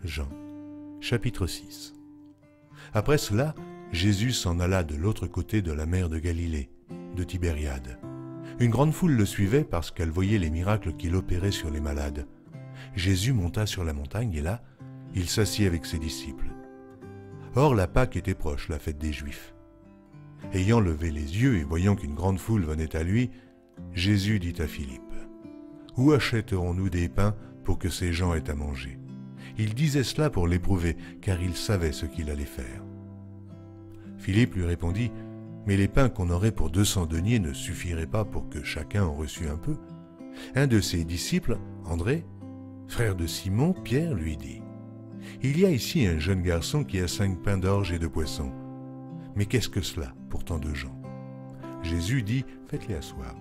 Jean, chapitre 6. Après cela, Jésus s'en alla de l'autre côté de la mer de Galilée, de Tibériade. Une grande foule le suivait parce qu'elle voyait les miracles qu'il opérait sur les malades. Jésus monta sur la montagne et là, il s'assit avec ses disciples. Or la Pâque était proche, la fête des Juifs. Ayant levé les yeux et voyant qu'une grande foule venait à lui, Jésus dit à Philippe, « Où achèterons-nous des pains pour que ces gens aient à manger ?» Il disait cela pour l'éprouver, car il savait ce qu'il allait faire. Philippe lui répondit, « Mais les pains qu'on aurait pour 200 deniers ne suffiraient pas pour que chacun en reçût un peu. » Un de ses disciples, André, frère de Simon, Pierre, lui dit, « Il y a ici un jeune garçon qui a 5 pains d'orge et 2 poissons. Mais qu'est-ce que cela pour tant de gens ?» Jésus dit, « Faites-les asseoir. »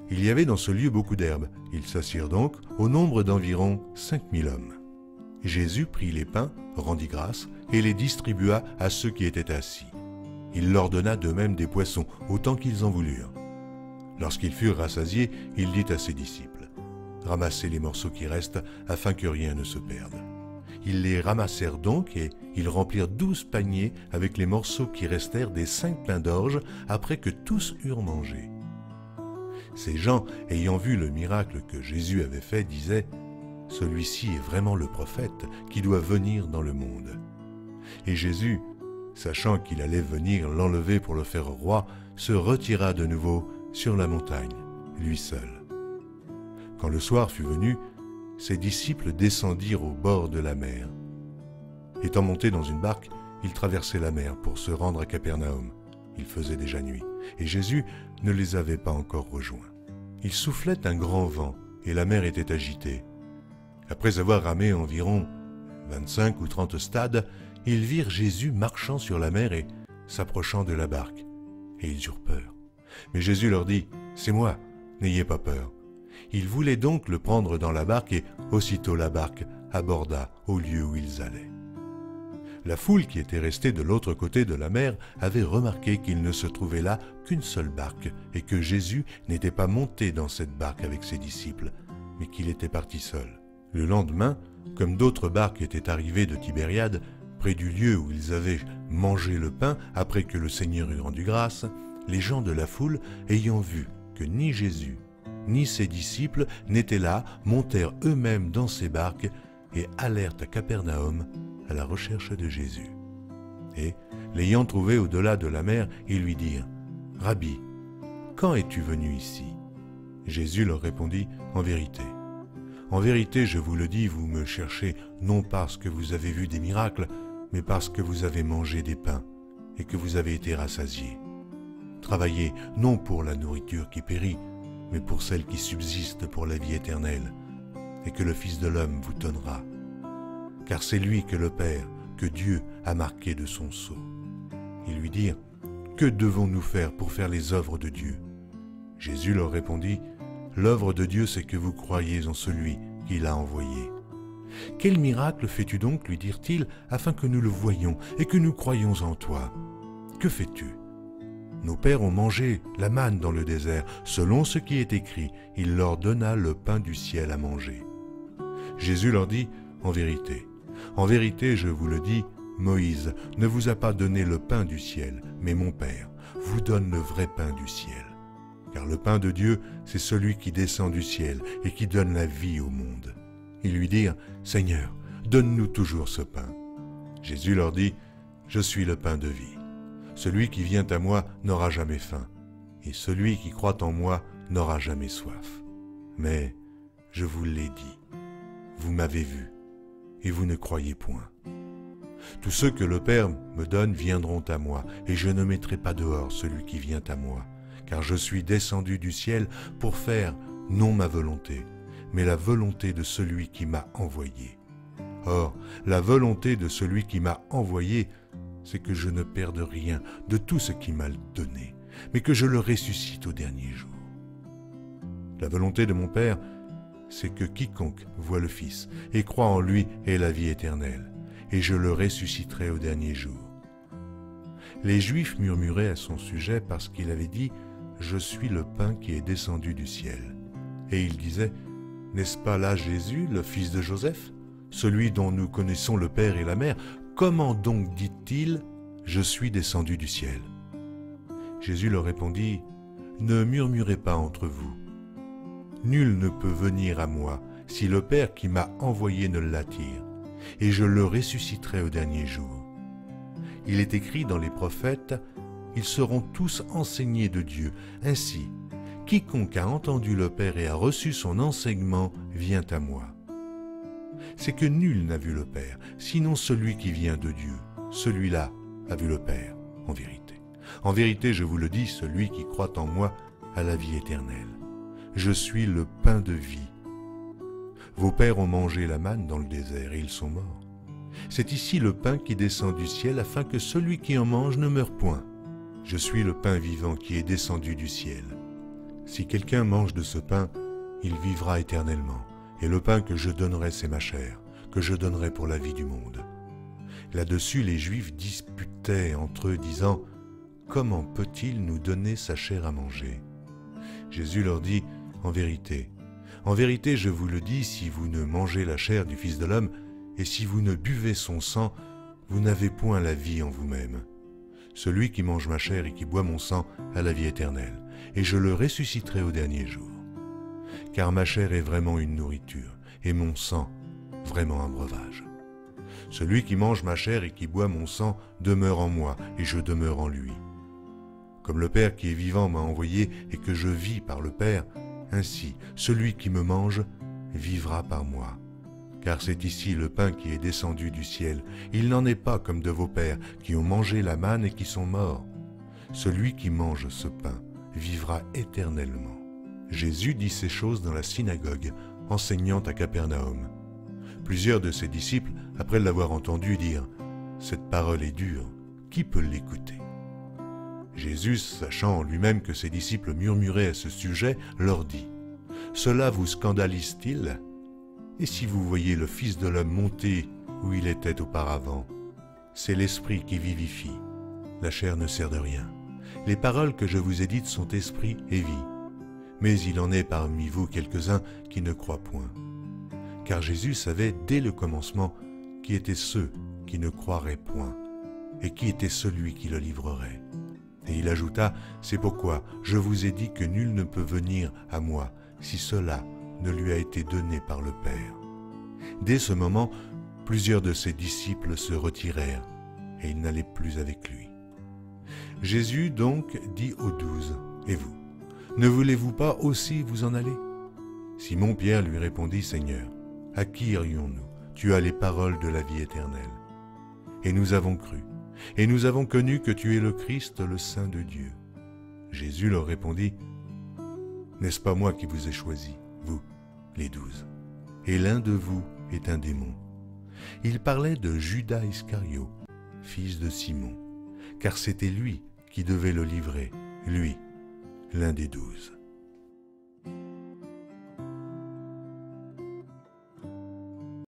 Il y avait dans ce lieu beaucoup d'herbes. Ils s'assirent donc au nombre d'environ 5000 hommes. Jésus prit les pains, rendit grâce et les distribua à ceux qui étaient assis. Il leur donna de même des poissons, autant qu'ils en voulurent. Lorsqu'ils furent rassasiés, il dit à ses disciples, « Ramassez les morceaux qui restent, afin que rien ne se perde. » Ils les ramassèrent donc et ils remplirent 12 paniers avec les morceaux qui restèrent des 5 pains d'orge après que tous eurent mangé. Ces gens, ayant vu le miracle que Jésus avait fait, disaient, « Celui-ci est vraiment le prophète qui doit venir dans le monde. » Et Jésus, sachant qu'il allait venir l'enlever pour le faire roi, se retira de nouveau sur la montagne, lui seul. Quand le soir fut venu, ses disciples descendirent au bord de la mer. Étant montés dans une barque, ils traversaient la mer pour se rendre à Capernaum. Il faisait déjà nuit, et Jésus ne les avait pas encore rejoints. Il soufflait un grand vent, et la mer était agitée. Après avoir ramé environ 25 ou 30 stades, ils virent Jésus marchant sur la mer et s'approchant de la barque, et ils eurent peur. Mais Jésus leur dit, « C'est moi, n'ayez pas peur. » Ils voulaient donc le prendre dans la barque, et aussitôt la barque aborda au lieu où ils allaient. La foule qui était restée de l'autre côté de la mer avait remarqué qu'il ne se trouvait là qu'une seule barque, et que Jésus n'était pas monté dans cette barque avec ses disciples, mais qu'il était parti seul. Le lendemain, comme d'autres barques étaient arrivées de Tibériade, près du lieu où ils avaient mangé le pain après que le Seigneur eut rendu grâce, les gens de la foule, ayant vu que ni Jésus ni ses disciples n'étaient là, montèrent eux-mêmes dans ces barques et allèrent à Capernaum à la recherche de Jésus. Et, l'ayant trouvé au-delà de la mer, ils lui dirent, « Rabbi, quand es-tu venu ici ?» Jésus leur répondit, « En vérité, je vous le dis, vous me cherchez non parce que vous avez vu des miracles, mais parce que vous avez mangé des pains et que vous avez été rassasiés. Travaillez non pour la nourriture qui périt, mais pour celle qui subsiste pour la vie éternelle, et que le Fils de l'homme vous donnera. Car c'est lui que le Père, que Dieu a marqué de son sceau. » Ils lui dirent, « Que devons-nous faire pour faire les œuvres de Dieu ?» Jésus leur répondit, « L'œuvre de Dieu, c'est que vous croyez en celui qu'il a envoyé. » « Quel miracle fais-tu donc, lui dirent-ils, afin que nous le voyions et que nous croyions en toi? Que fais-tu? Nos pères ont mangé la manne dans le désert, selon ce qui est écrit, il leur donna le pain du ciel à manger. » Jésus leur dit, « En vérité, je vous le dis, Moïse ne vous a pas donné le pain du ciel, mais mon Père vous donne le vrai pain du ciel. Car le pain de Dieu, c'est celui qui descend du ciel et qui donne la vie au monde. » Ils lui dirent, « Seigneur, donne-nous toujours ce pain. » Jésus leur dit, « Je suis le pain de vie. Celui qui vient à moi n'aura jamais faim, et celui qui croit en moi n'aura jamais soif. Mais je vous l'ai dit, vous m'avez vu, et vous ne croyez point. Tous ceux que le Père me donne viendront à moi, et je ne mettrai pas dehors celui qui vient à moi, car je suis descendu du ciel pour faire non ma volonté, mais la volonté de celui qui m'a envoyé. Or, la volonté de celui qui m'a envoyé, c'est que je ne perde rien de tout ce qu'il m'a donné, mais que je le ressuscite au dernier jour. La volonté de mon Père, c'est que quiconque voit le Fils et croit en lui ait la vie éternelle, et je le ressusciterai au dernier jour. » Les Juifs murmuraient à son sujet parce qu'il avait dit « Je suis le pain qui est descendu du ciel ». Et ils disaient « N'est-ce pas là Jésus, le fils de Joseph? celui dont nous connaissons le Père et la Mère, comment donc dit-il, je suis descendu du ciel? Jésus leur répondit, ne murmurez pas entre vous. Nul ne peut venir à moi si le Père qui m'a envoyé ne l'attire, et je le ressusciterai au dernier jour. Il est écrit dans les prophètes, ils seront tous enseignés de Dieu. Ainsi, quiconque a entendu le Père et a reçu son enseignement vient à moi. C'est que nul n'a vu le Père, sinon celui qui vient de Dieu. Celui-là a vu le Père, en vérité. En vérité, je vous le dis, celui qui croit en moi a la vie éternelle. Je suis le pain de vie. Vos pères ont mangé la manne dans le désert et ils sont morts. C'est ici le pain qui descend du ciel afin que celui qui en mange ne meure point. Je suis le pain vivant qui est descendu du ciel. Si quelqu'un mange de ce pain, il vivra éternellement. Et le pain que je donnerai, c'est ma chair, que je donnerai pour la vie du monde. Là-dessus, les Juifs disputaient entre eux, disant, « Comment peut-il nous donner sa chair à manger ?» Jésus leur dit, « En vérité, je vous le dis, si vous ne mangez la chair du Fils de l'homme, et si vous ne buvez son sang, vous n'avez point la vie en vous-même. Celui qui mange ma chair et qui boit mon sang a la vie éternelle, et je le ressusciterai au dernier jour. Car ma chair est vraiment une nourriture, et mon sang vraiment un breuvage. Celui qui mange ma chair et qui boit mon sang demeure en moi, et je demeure en lui. Comme le Père qui est vivant m'a envoyé et que je vis par le Père, ainsi celui qui me mange vivra par moi. Car c'est ici le pain qui est descendu du ciel. Il n'en est pas comme de vos pères qui ont mangé la manne et qui sont morts. Celui qui mange ce pain vivra éternellement. » Jésus dit ces choses dans la synagogue, enseignant à Capernaum. Plusieurs de ses disciples, après l'avoir entendu, dirent « Cette parole est dure, qui peut l'écouter ?» Jésus, sachant en lui-même que ses disciples murmuraient à ce sujet, leur dit « Cela vous scandalise-t-il ? Et si vous voyez le Fils de l'homme monter où il était auparavant, c'est l'Esprit qui vivifie. La chair ne sert de rien. Les paroles que je vous ai dites sont esprit et vie. Mais il en est parmi vous quelques-uns qui ne croient point. » Car Jésus savait dès le commencement qui étaient ceux qui ne croiraient point, et qui était celui qui le livrerait. Et il ajouta, « C'est pourquoi je vous ai dit que nul ne peut venir à moi si cela ne lui a été donné par le Père. » Dès ce moment, plusieurs de ses disciples se retirèrent, et ils n'allaient plus avec lui. Jésus donc dit aux 12, « Et vous, ne voulez-vous pas aussi vous en aller ?» Simon-Pierre lui répondit, « Seigneur, à qui irions-nous? Tu as les paroles de la vie éternelle. Et nous avons cru, et nous avons connu que tu es le Christ, le Saint de Dieu. » Jésus leur répondit, « N'est-ce pas moi qui vous ai choisi, vous, les 12? Et l'un de vous est un démon. » Il parlait de Judas Iscario, fils de Simon, car c'était lui qui devait le livrer, lui, l'un des 12.